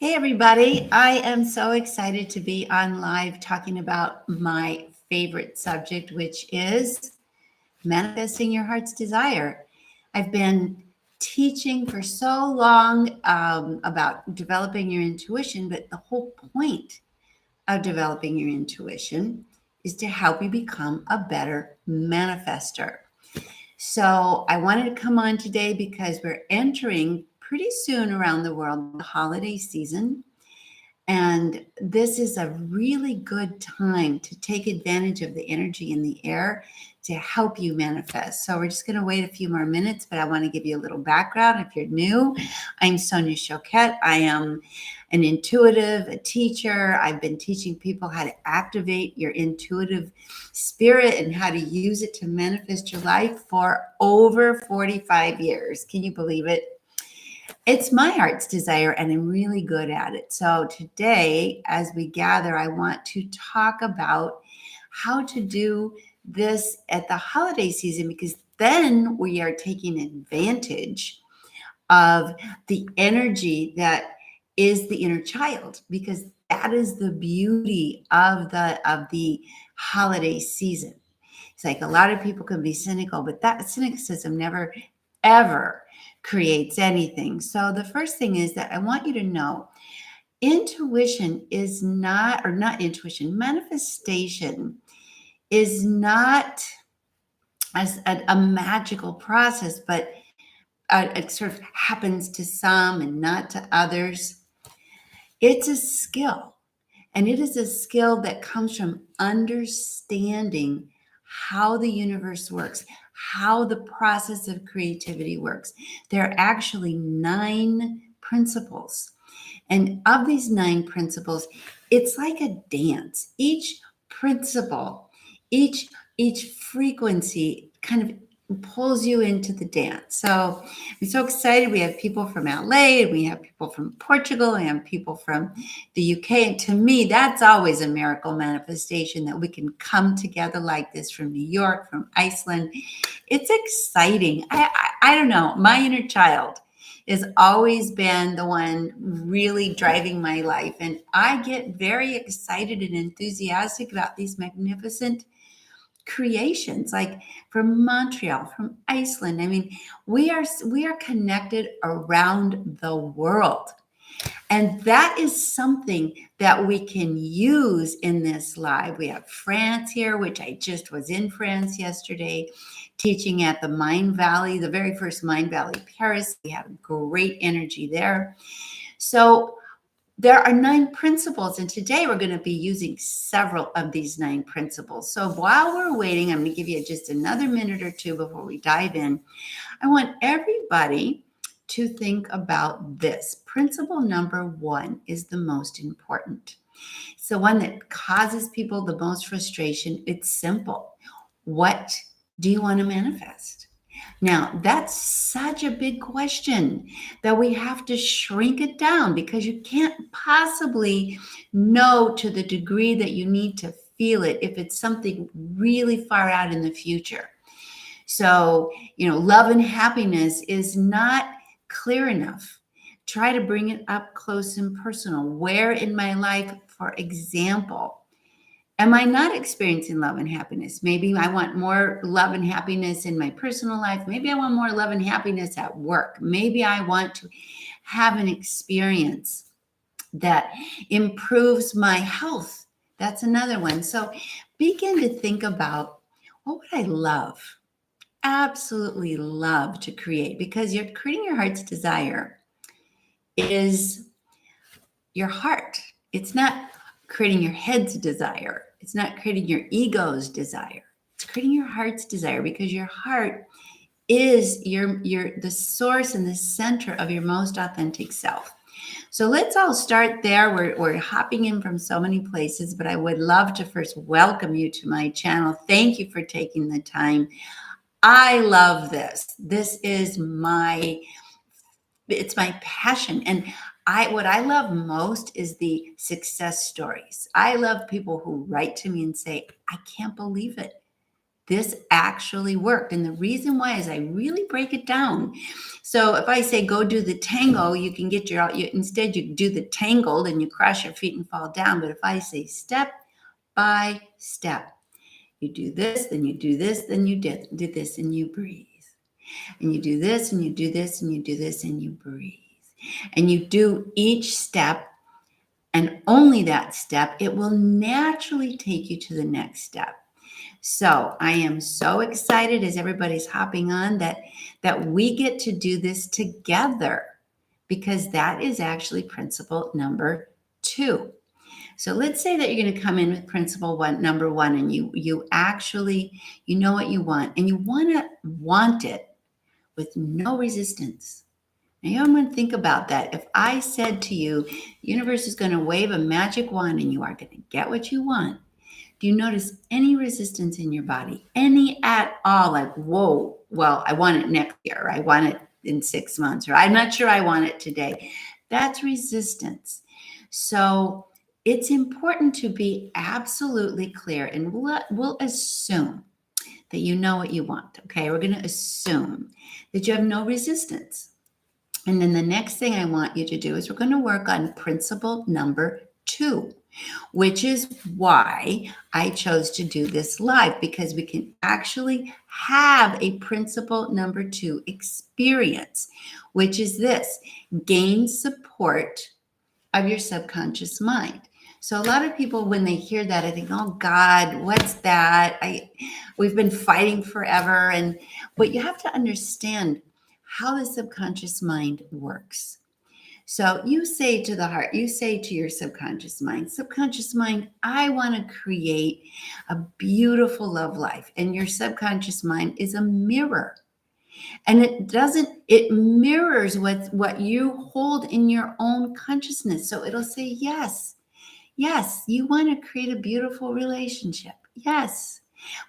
Hey, everybody. I am so excited to be on live talking about my favorite subject, which is manifesting your heart's desire. I've been teaching for so long about developing your intuition, but the whole point of developing your intuition is to help you become a better manifester. So I wanted to come on today because we're entering pretty soon around the world the holiday season. And this is a really good time to take advantage of the energy in the air to help you manifest. So we're just going to wait a few more minutes, but I want to give you a little background. If you're new, I'm Sonia Choquette. I am an intuitive, a teacher. I've been teaching people how to activate your intuitive spirit and how to use it to manifest your life for over 45 years. Can you believe it? It's my heart's desire, and I'm really good at it. So today, as we gather, I want to talk about how to do this at the holiday season, because then we are taking advantage of the energy that is the inner child, because that is the beauty of the holiday season. It's like a lot of people can be cynical, but that cynicism never, ever creates anything. So the first thing is that I want you to know intuition is not, or not intuition, manifestation is not as a magical process, but it sort of happens to some and not to others. It's a skill. And it is a skill that comes from understanding how the universe works, how the process of creativity works. There are actually 9 principles. And of these 9 principles, it's like a dance. Each principle, each frequency kind of pulls you into the dance. So I'm so excited. We have people from LA, we have people from Portugal, and have people from the UK. And to me, that's always a miracle manifestation that we can come together like this from New York, from Iceland. It's exciting. I don't know. My inner child has always been the one really driving my life. And I get very excited and enthusiastic about these magnificent creations, like from Montreal, from Iceland. I mean, we are connected around the world. And that is something that we can use in this live. We have France here, which I just was in France yesterday, teaching at the Mind Valley, the very first Mind Valley, Paris. We have great energy there. So there are 9 principles, and today we're going to be using several of these 9 principles. So while we're waiting, I'm going to give you just another minute or two before we dive in. I want everybody to think about this. Principle number 1 is the most important. It's the one that causes people the most frustration. It's simple. What do you want to manifest? Now, that's such a big question that we have to shrink it down, because you can't possibly know to the degree that you need to feel it if it's something really far out in the future. So, love and happiness is not clear enough. Try to bring it up close and personal. Where in my life, for example, am I not experiencing love and happiness? Maybe I want more love and happiness in my personal life. Maybe I want more love and happiness at work. Maybe I want to have an experience that improves my health. That's another one. So begin to think about, what would I love? Absolutely love to create, because you're creating your heart's desire is your heart. It's not creating your head's desire. It's not creating your ego's desire. It's creating your heart's desire, because your heart is the source and the center of your most authentic self. So let's all start there. We're hopping in from so many places, but I would love to first welcome you to my channel. Thank you for taking the time. I love this. This is it's my passion. And what I love most is the success stories. I love people who write to me and say, I can't believe it. this actually worked. And the reason why is I really break it down. So if I say go do the tango, you can get instead you do the tangled and you cross your feet and fall down. But if I say step by step, you do this, then you do this, then you do this, and you breathe. And you do this, and you do this, and you do this, and you breathe. And you do each step, and only that step, it will naturally take you to the next step. So I am so excited as everybody's hopping on that we get to do this together, because that is actually principle number 2. So let's say that you're going to come in with principle number 1, and you actually, you know what you want, and you want it with no resistance. Now you want to think about that. If I said to you, the universe is going to wave a magic wand and you are going to get what you want, do you notice any resistance in your body? Any at all? Like, whoa, well, I want it next year. I want it in 6 months, or I'm not sure I want it today. That's resistance. So it's important to be absolutely clear, and we'll assume that you know what you want. Okay, we're going to assume that you have no resistance. And then the next thing I want you to do is we're going to work on principle number 2, which is why I chose to do this live, because we can actually have a principle number 2 experience, which is this: gain support of your subconscious mind. So a lot of people, when they hear that, I think, oh God, what's that? We've been fighting forever. But you have to understand how the subconscious mind works. So you say to the heart, you say to your subconscious mind, I want to create a beautiful love life. And your subconscious mind is a mirror. And it mirrors what you hold in your own consciousness. So it'll say, yes, you want to create a beautiful relationship. Yes.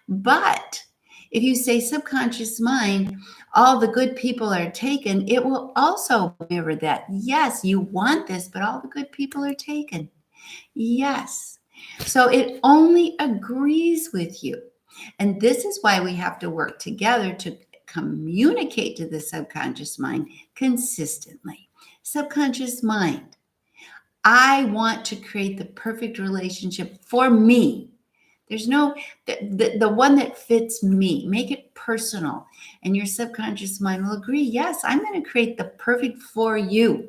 But if you say subconscious mind, all the good people are taken, it will also mirror that. Yes, you want this, but all the good people are taken. Yes. So it only agrees with you. And this is why we have to work together to communicate to the subconscious mind consistently. Subconscious mind, I want to create the perfect relationship for me. There's no, the one that fits me. Make it personal. And your subconscious mind will agree, yes, I'm going to create the perfect for you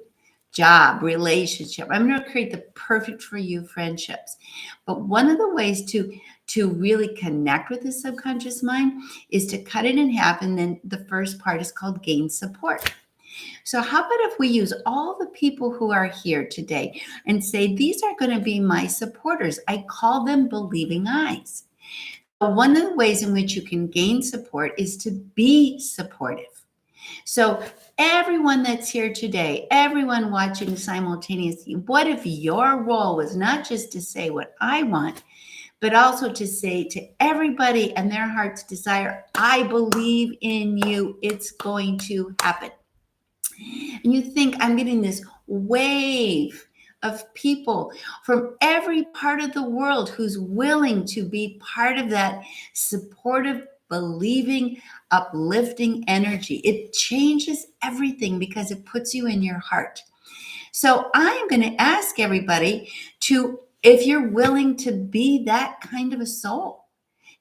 job, relationship. I'm going to create the perfect for you friendships. But one of the ways to really connect with the subconscious mind is to cut it in half. And then the first part is called gain support. So how about if we use all the people who are here today and say, these are going to be my supporters. I call them believing eyes. One of the ways in which you can gain support is to be supportive. So everyone that's here today, everyone watching simultaneously, what if your role was not just to say what I want, but also to say to everybody and their heart's desire, I believe in you. It's going to happen. And you think, I'm getting this wave of people from every part of the world who's willing to be part of that supportive, believing, uplifting energy. It changes everything because it puts you in your heart. So I'm going to ask everybody if you're willing to be that kind of a soul.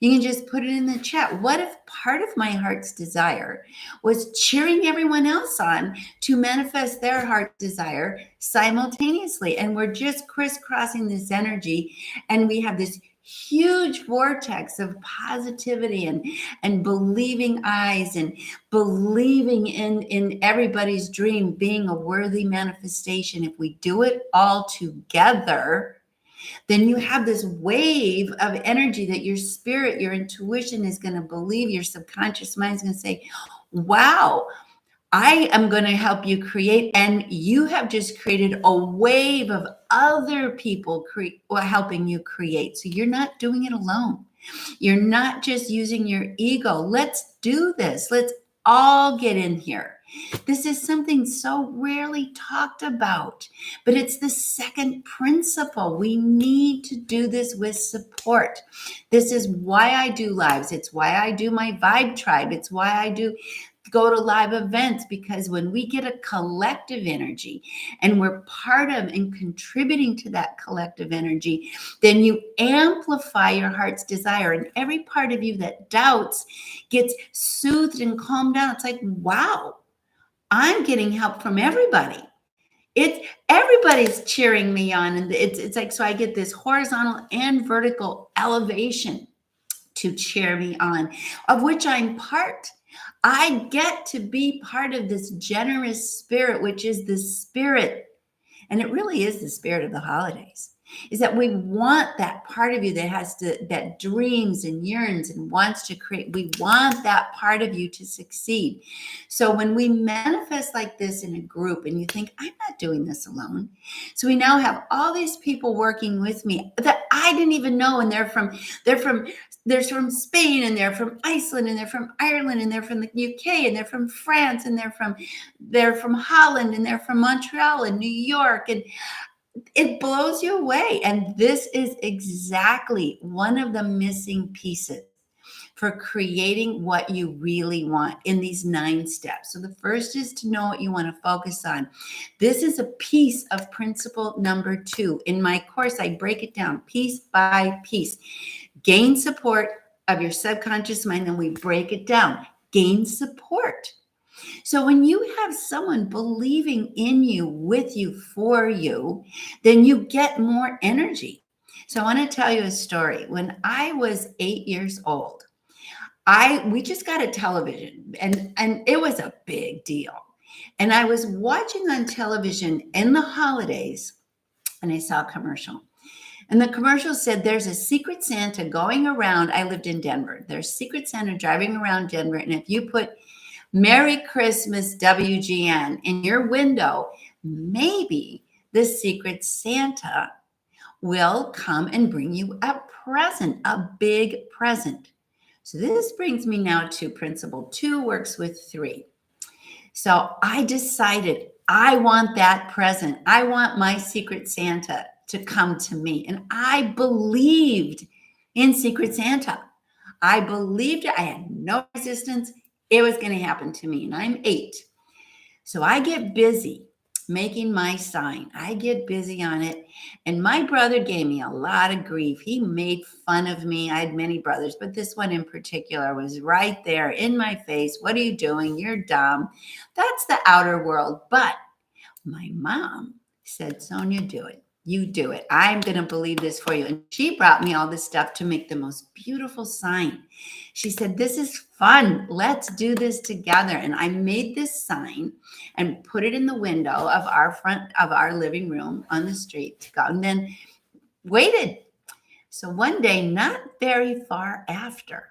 You can just put it in the chat. What if part of my heart's desire was cheering everyone else on to manifest their heart's desire simultaneously? And we're just crisscrossing this energy, and we have this huge vortex of positivity and believing eyes and believing in everybody's dream being a worthy manifestation. If we do it all together, then you have this wave of energy that your spirit, your intuition is going to believe. Your subconscious mind is going to say, wow, I am going to help you create. And you have just created a wave of other people helping you create. So you're not doing it alone. You're not just using your ego. Let's do this. Let's all get in here. This is something so rarely talked about, but it's the second principle. We need to do this with support. This is why I do lives. It's why I do my Vibe Tribe. It's why I do go to live events, because when we get a collective energy and we're part of and contributing to that collective energy, then you amplify your heart's desire, and every part of you that doubts gets soothed and calmed down. It's like, wow, I'm getting help from everybody. It's everybody's cheering me on, and it's like, so I get this horizontal and vertical elevation to cheer me on, of which I'm part. I get to be part of this generous spirit, which is the spirit, and it really is the spirit of the holidays, is that we want that part of you that dreams and yearns and wants to create. We want that part of you to succeed. So when we manifest like this in a group, and you think, I'm not doing this alone. So we now have all these people working with me that I didn't even know, and they're from Spain, and they're from Iceland, and they're from Ireland, and they're from the UK, and they're from France, and they're from Holland, and they're from Montreal and New York, and it blows you away. And this is exactly one of the missing pieces for creating what you really want in these 9 steps. So the first is to know what you want to focus on. This is a piece of principle number 2. In my course, I break it down piece by piece. Gain support of your subconscious mind, and we break it down. Gain support. So when you have someone believing in you, with you, for you, then you get more energy. So I want to tell you a story. When I was 8 years old, we just got a television, and it was a big deal. And I was watching on television in the holidays, and I saw a commercial. And the commercial said, there's a secret Santa going around. I lived in Denver. There's Secret Santa driving around Denver. And if you put Merry Christmas WGN in your window, maybe the Secret Santa will come and bring you a present, a big present. So this brings me now to principle 2 works with 3. So I decided I want that present. I want my Secret Santa to come to me. And I believed in Secret Santa. I believed it. I had no resistance. It was going to happen to me. And I'm 8. So I get busy making my sign. I get busy on it. And my brother gave me a lot of grief. He made fun of me. I had many brothers, but this one in particular was right there in my face. What are you doing? You're dumb. That's the outer world. But my mom said, Sonia, do it. You do it. I'm going to believe this for you. And she brought me all this stuff to make the most beautiful sign. She said, this is fun. Let's do this together. And I made this sign and put it in the window of our living room on the street to go, and then waited. So one day, not very far after,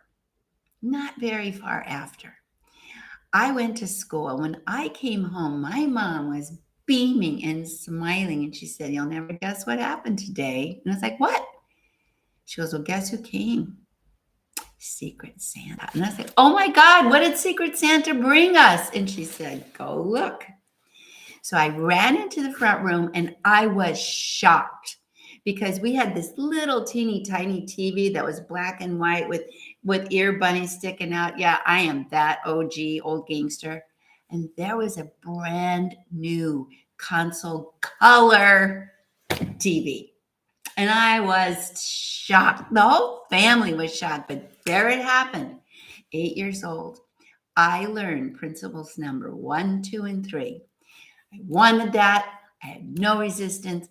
I went to school. When I came home, my mom was beaming and smiling. And she said, you'll never guess what happened today. And I was like, what? She goes, well, guess who came? Secret Santa. And I was like, oh my God, what did Secret Santa bring us? And she said, go look. So I ran into the front room, and I was shocked because we had this little teeny tiny TV that was black and white with ear bunnies sticking out. Yeah, I am that OG old gangster. And there was a brand new console color TV. And I was shocked. The whole family was shocked, but there it happened. 8 years old. I learned principles number 1, 2, and 3. I wanted that. I had no resistance,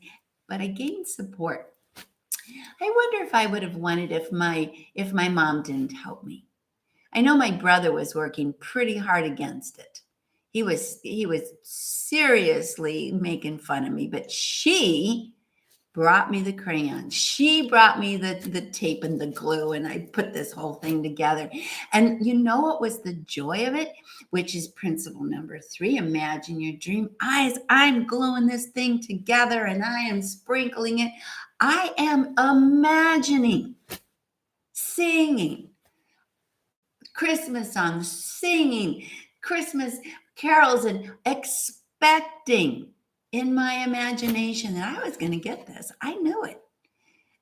but I gained support. I wonder if I would have wanted if my mom didn't help me. I know my brother was working pretty hard against it. He was seriously making fun of me, but she brought me the crayons. She brought me the tape and the glue, and I put this whole thing together. And you know what was the joy of it? Which is principle number 3, imagine your dream. I'm gluing this thing together, and I am sprinkling it. I am imagining singing Christmas songs, singing Christmas carols and expecting in my imagination that I was going to get this. I knew it.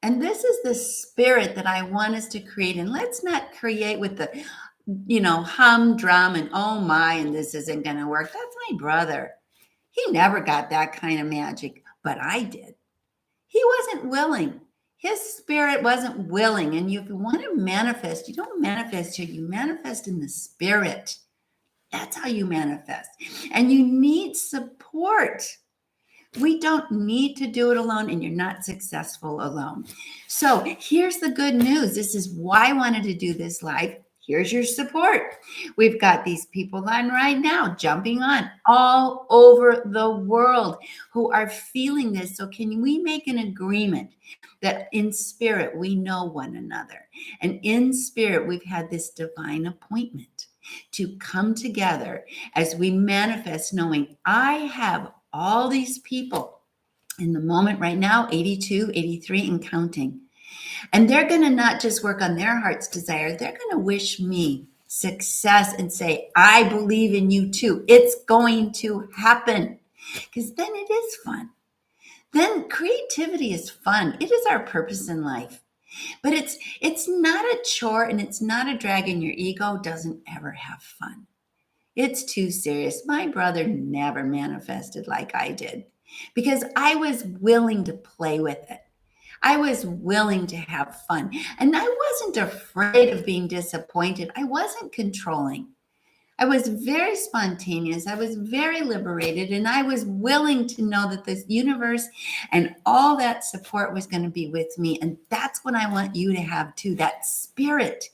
And this is the spirit that I want us to create. And let's not create with the, humdrum and oh my, and this isn't going to work. That's my brother. He never got that kind of magic, but I did. He wasn't willing. His spirit wasn't willing. And if you want to manifest, you don't manifest here, you manifest in the spirit. That's how you manifest. And you need support. We don't need to do it alone, and you're not successful alone. So here's the good news. This is why I wanted to do this live. Here's your support. We've got these people on right now, jumping on all over the world who are feeling this. So can we make an agreement that in spirit, we know one another? And in spirit, we've had this divine appointment to come together as we manifest, knowing I have all these people in the moment right now, 82, 83 and counting. And they're going to not just work on their heart's desire. They're going to wish me success and say, I believe in you too. It's going to happen. Because then it is fun. Then creativity is fun. It is our purpose in life. But it's not a chore and it's not a drag, and your ego doesn't ever have fun. It's too serious. My brother never manifested like I did because I was willing to play with it. I was willing to have fun. And I wasn't afraid of being disappointed. I wasn't controlling. I was very spontaneous. I was very liberated. And I was willing to know that this universe and all that support was going to be with me. And that's what I want you to have too, that spirit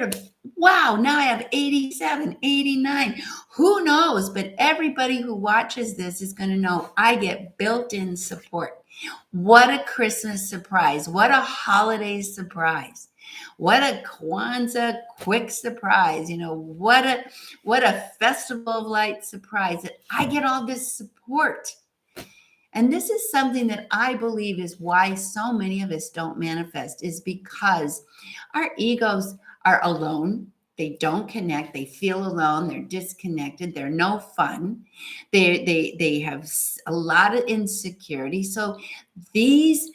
of, wow, now I have 87, 89. Who knows? But everybody who watches this is going to know I get built-in support. What a Christmas surprise. What a holiday surprise. What a Kwanzaa quick surprise. What a Festival of Light surprise that I get all this support. And this is something that I believe is why so many of us don't manifest, is because our egos are alone. They don't connect. They feel alone. They're disconnected. They're no fun. They have a lot of insecurity. So this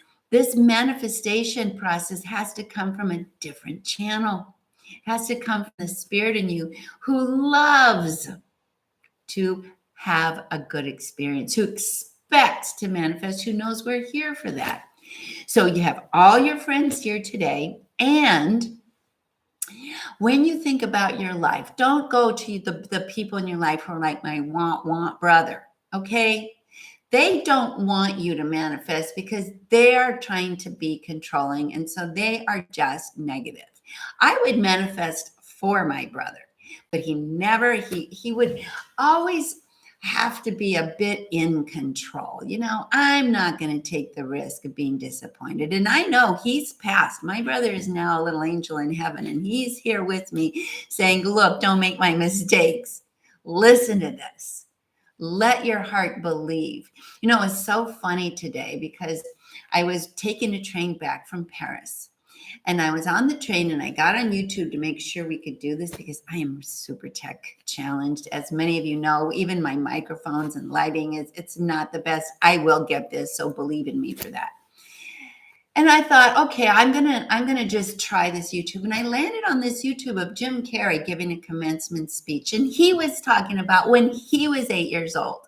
manifestation process has to come from a different channel. It has to come from the spirit in you who loves to have a good experience, who expects to manifest, who knows we're here for that. So you have all your friends here today. And when you think about your life, don't go to the people in your life who are like my want brother, okay? They don't want you to manifest because they are trying to be controlling. And so they are just negative. I would manifest for my brother, but he would always have to be a bit in control. I'm not going to take the risk of being disappointed. And I know he's passed. My brother is now a little angel in heaven, and he's here with me saying, look, don't make my mistakes. Listen to this. Let your heart believe. It's so funny today because I was taking a train back from Paris. And I was on the train and I got on YouTube to make sure we could do this because I am super tech challenged. As many of you know, even my microphones and lighting it's not the best. I will get this, so believe in me for that. And I thought, okay, I'm gonna just try this YouTube. And I landed on this YouTube of Jim Carrey giving a commencement speech. And he was talking about when he was 8 years old.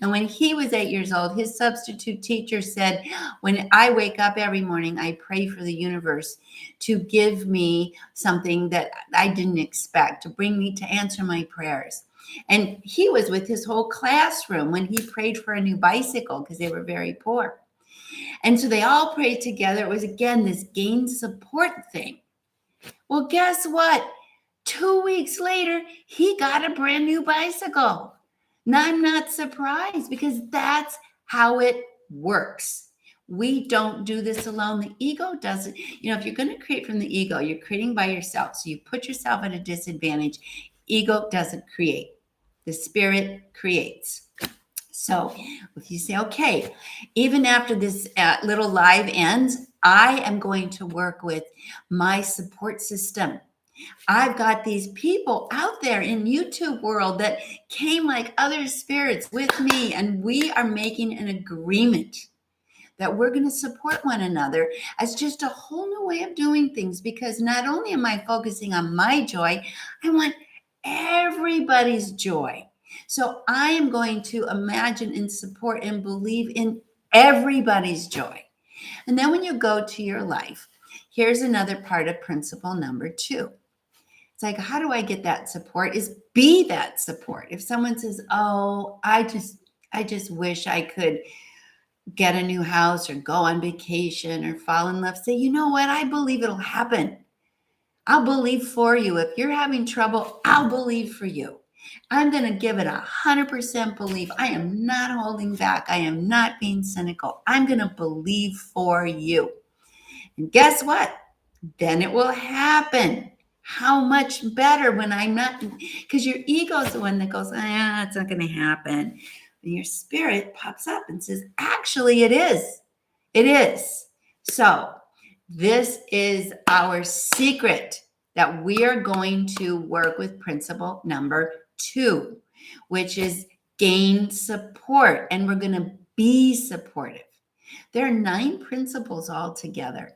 And when he was 8 years old, his substitute teacher said, when I wake up every morning, I pray for the universe to give me something that I didn't expect, to bring me to answer my prayers. And he was with his whole classroom when he prayed for a new bicycle because they were very poor. And so they all prayed together. It was, again, this gain support thing. Well, guess what? 2 weeks later, he got a brand new bicycle. Now, I'm not surprised because that's how it works. We don't do this alone. The ego doesn't. If you're going to create from the ego, you're creating by yourself. So you put yourself at a disadvantage. Ego doesn't create. The spirit creates. So if you say, okay, even after this little live ends, I am going to work with my support system. I've got these people out there in YouTube world that came like other spirits with me, and we are making an agreement that we're going to support one another as just a whole new way of doing things, because not only am I focusing on my joy, I want everybody's joy. So I am going to imagine and support and believe in everybody's joy. And then when you go to your life, here's another part of principle number 2. It's like, how do I get that support? Is be that support. If someone says, "Oh, I just wish I could get a new house or go on vacation or fall in love," say, "You know what? I believe it'll happen. I'll believe for you. If you're having trouble, I'll believe for you. I'm going to give it 100% belief. I am not holding back. I am not being cynical. I'm going to believe for you." And guess what? Then it will happen. How much better when I'm not, because your ego is the one that goes, it's not going to happen. And your spirit pops up and says, actually, it is. It is. So this is our secret, that we are going to work with principle number 2, which is gain support. And we're going to be supportive. There are 9 principles altogether.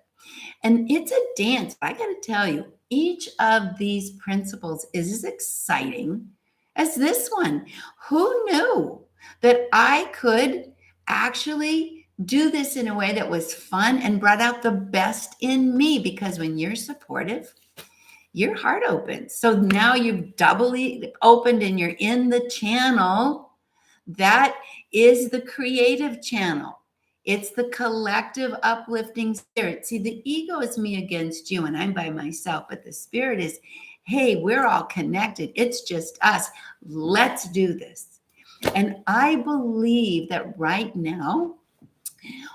And it's a dance. I got to tell you, each of these principles is as exciting as this one. Who knew that I could actually do this in a way that was fun and brought out the best in me? Because when you're supportive, your heart opens. So now you've doubly opened and you're in the channel that is the creative channel. It's the collective uplifting spirit. See, the ego is me against you and I'm by myself, but the spirit is, hey, we're all connected. It's just us. Let's do this. And I believe that right now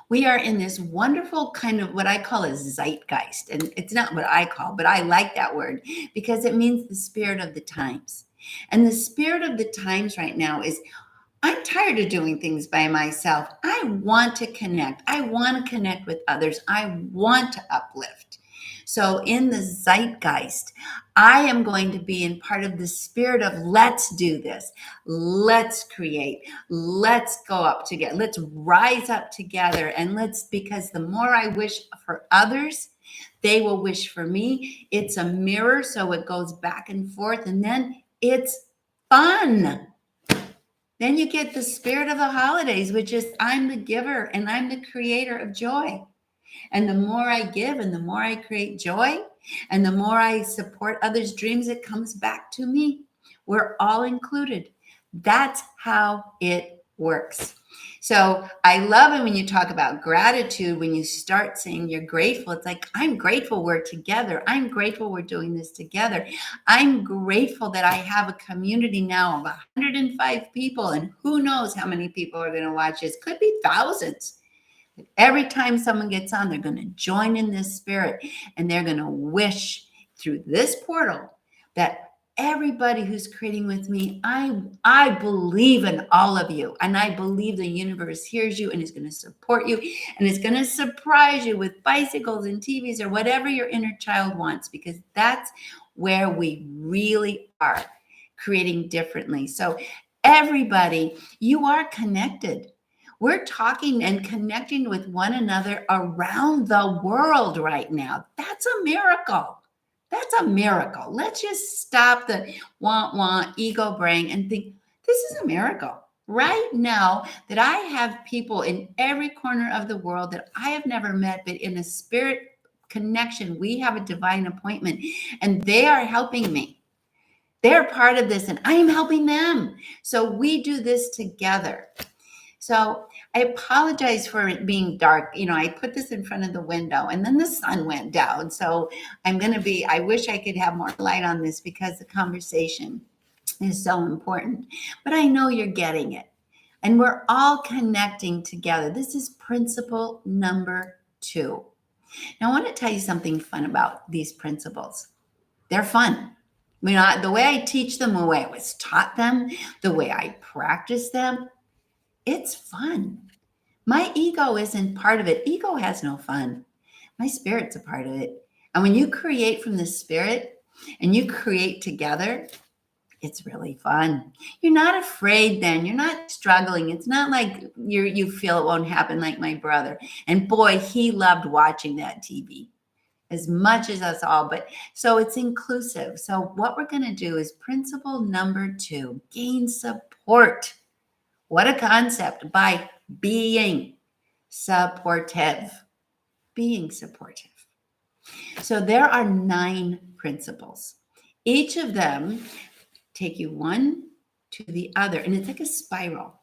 we are in this wonderful kind of what I call a zeitgeist. And it's not what I call, but I like that word because it means the spirit of the times. And the spirit of the times right now is, I'm tired of doing things by myself. I want to connect. I want to connect with others. I want to uplift. So in the zeitgeist, I am going to be in part of the spirit of let's do this. Let's create. Let's go up together. Let's rise up together. And because the more I wish for others, they will wish for me. It's a mirror, so it goes back and forth. And then it's fun. Then you get the spirit of the holidays, which is I'm the giver and I'm the creator of joy. And the more I give and the more I create joy and the more I support others' dreams, it comes back to me. We're all included. That's how it works. So I love it when you talk about gratitude, when you start saying you're grateful. It's like, I'm grateful we're together. I'm grateful we're doing this together. I'm grateful that I have a community now of 105 people, and who knows how many people are going to watch this. Could be thousands. Every time someone gets on, they're going to join in this spirit and they're going to wish through this portal that everybody who's creating with me, I believe in all of you, and I believe the universe hears you and is going to support you and is going to surprise you with bicycles and TVs or whatever your inner child wants, because that's where we really are creating differently. So everybody, you are connected. We're talking and connecting with one another around the world right now. That's a miracle. That's a miracle. Let's just stop the want, ego brain and think this is a miracle. Right now, that I have people in every corner of the world that I have never met, but in a spirit connection, we have a divine appointment and they are helping me. They're part of this and I am helping them. So we do this together. So I apologize for it being dark. I put this in front of the window and then the sun went down. So I wish I could have more light on this because the conversation is so important. But I know you're getting it. And we're all connecting together. This is principle number 2. Now, I want to tell you something fun about these principles. They're fun. The way I teach them, the way I was taught them, the way I practice them, it's fun. My ego isn't part of it. Ego has no fun. My spirit's a part of it. And when you create from the spirit, and you create together, it's really fun. You're not afraid then. You're not struggling. It's not like you feel it won't happen like my brother. And boy, he loved watching that TV as much as us all. But so it's inclusive. So what we're going to do is principle number 2, gain support. What a concept, by being supportive. Being supportive. So there are 9 principles. Each of them take you one to the other, and it's like a spiral.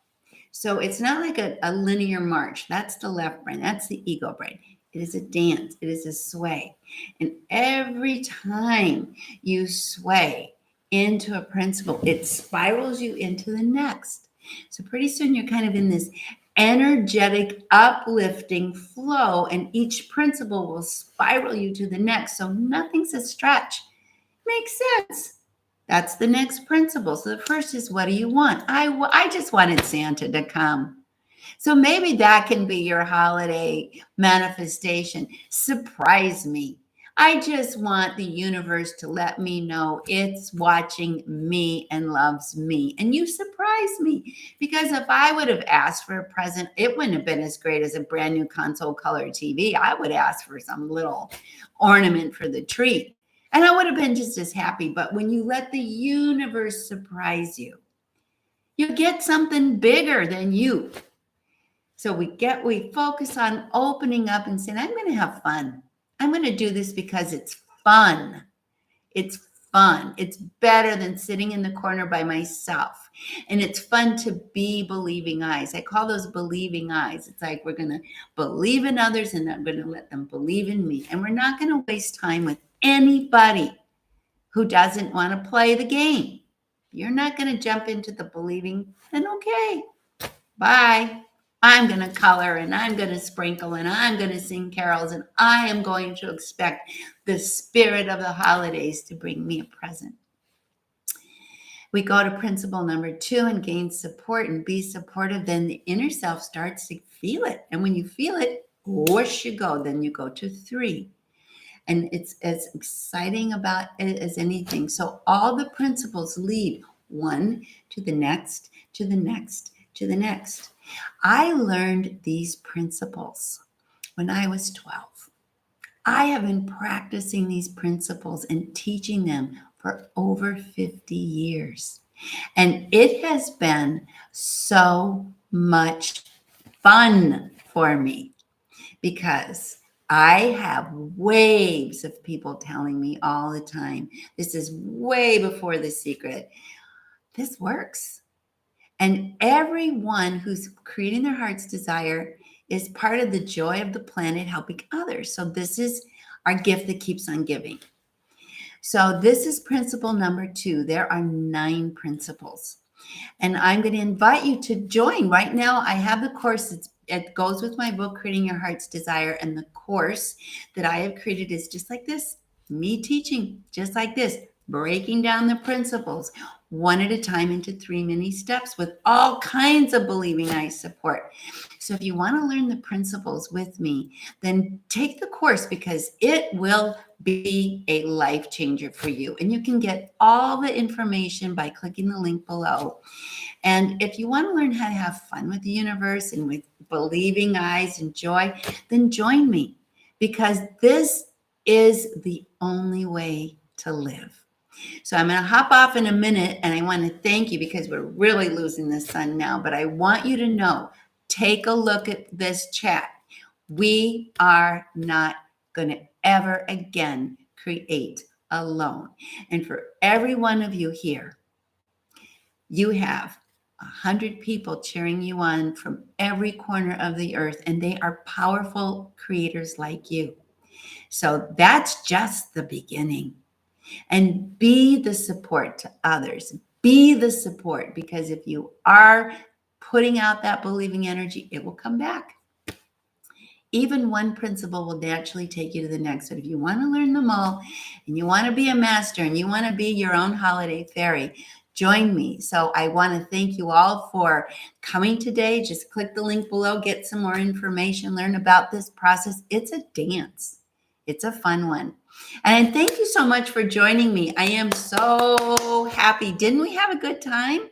So it's not like a linear march. That's the left brain. That's the ego brain. It is a dance. It is a sway. And every time you sway into a principle, it spirals you into the next. So pretty soon you're kind of in this energetic, uplifting flow, and each principle will spiral you to the next. So nothing's a stretch. Makes sense. That's the next principle. So the first is, what do you want? I just wanted Santa to come. So maybe that can be your holiday manifestation. Surprise me. I just want the universe to let me know it's watching me and loves me. And you surprise me, because if I would have asked for a present, it wouldn't have been as great as a brand new console color TV. I would ask for some little ornament for the tree. And I would have been just as happy. But when you let the universe surprise you, you get something bigger than you. So we focus on opening up and saying, I'm going to have fun. I'm going to do this because it's fun. It's fun. It's better than sitting in the corner by myself. And it's fun to be believing eyes. I call those believing eyes. It's like we're going to believe in others, and I'm going to let them believe in me. And we're not going to waste time with anybody who doesn't want to play the game. You're not going to jump into the believing, then okay, bye. I'm going to color, and I'm going to sprinkle, and I'm going to sing carols, and I am going to expect the spirit of the holidays to bring me a present. We go to principle number 2 and gain support and be supportive. Then the inner self starts to feel it. And when you feel it, whoosh you go. Then you go to 3. And it's as exciting about it as anything. So all the principles lead one to the next, to the next, to the next. I learned these principles when I was 12. I have been practicing these principles and teaching them for over 50 years. And it has been so much fun for me, because I have waves of people telling me all the time, this is way before The Secret, this works. And everyone who's creating their heart's desire is part of the joy of the planet, helping others. So this is our gift that keeps on giving. So this is principle number 2. There are 9 principles. And I'm going to invite you to join. Right now, I have the course. It goes with my book, Creating Your Heart's Desire. And the course that I have created is just like this. Me teaching just like this, breaking down the principles one at a time into 3 mini steps with all kinds of believing I support. So if you want to learn the principles with me, then take the course, because it will be a life changer for you. And you can get all the information by clicking the link below. And if you want to learn how to have fun with the universe and with believing eyes and joy, then join me, because this is the only way to live. So I'm going to hop off in a minute, and I want to thank you, because we're really losing the sun now. But I want you to know, take a look at this chat. We are not going to ever again create alone. And for every one of you here, you have 100 people cheering you on from every corner of the earth, and they are powerful creators like you. So that's just the beginning. And be the support to others. Be the support, because if you are putting out that believing energy, it will come back. Even one principle will naturally take you to the next. But if you want to learn them all, and you want to be a master, and you want to be your own holiday fairy, join me. So I want to thank you all for coming today. Just click the link below, get some more information, learn about this process. It's a dance. It's a fun one. And thank you so much for joining me. I am so happy. Didn't we have a good time?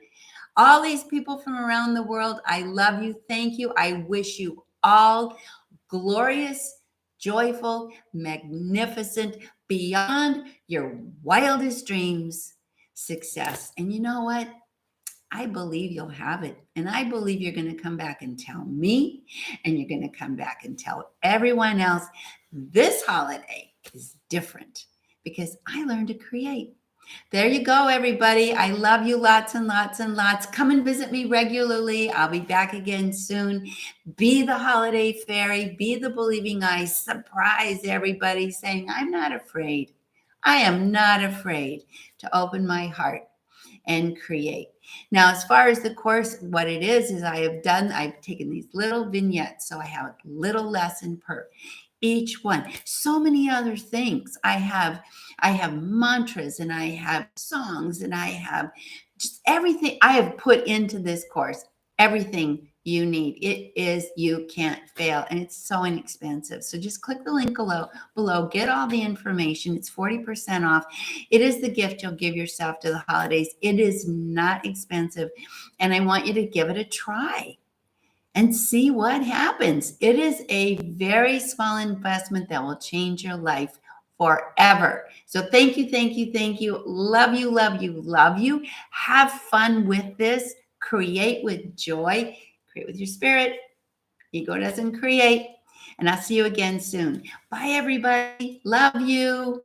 All these people from around the world, I love you. Thank you. I wish you all glorious, joyful, magnificent, beyond your wildest dreams success. And you know what? I believe you'll have it. And I believe you're going to come back and tell me, and you're going to come back and tell everyone else this holiday is different because I learned to create. There you go, everybody. I love you lots and lots and lots. Come and visit me regularly. I'll be back again soon. Be the holiday fairy, be the believing eye. Surprise everybody saying, I'm not afraid. I am not afraid to open my heart and create. Now, as far as the course, what it is I've taken these little vignettes. So I have a little lesson per each one. So many other things. I have mantras and I have songs and I have just everything I have put into this course. Everything you need. It is You Can't Fail, and it's so inexpensive. So just click the link below, get all the information. It's 40% off. It is the gift you'll give yourself to the holidays. It is not expensive, and I want you to give it a try and see what happens. It is a very small investment that will change your life forever. So thank you, thank you, thank you. Love you, love you, love you. Have fun with this. Create with joy. Create with your spirit. Ego doesn't create. And I'll see you again soon. Bye, everybody. Love you.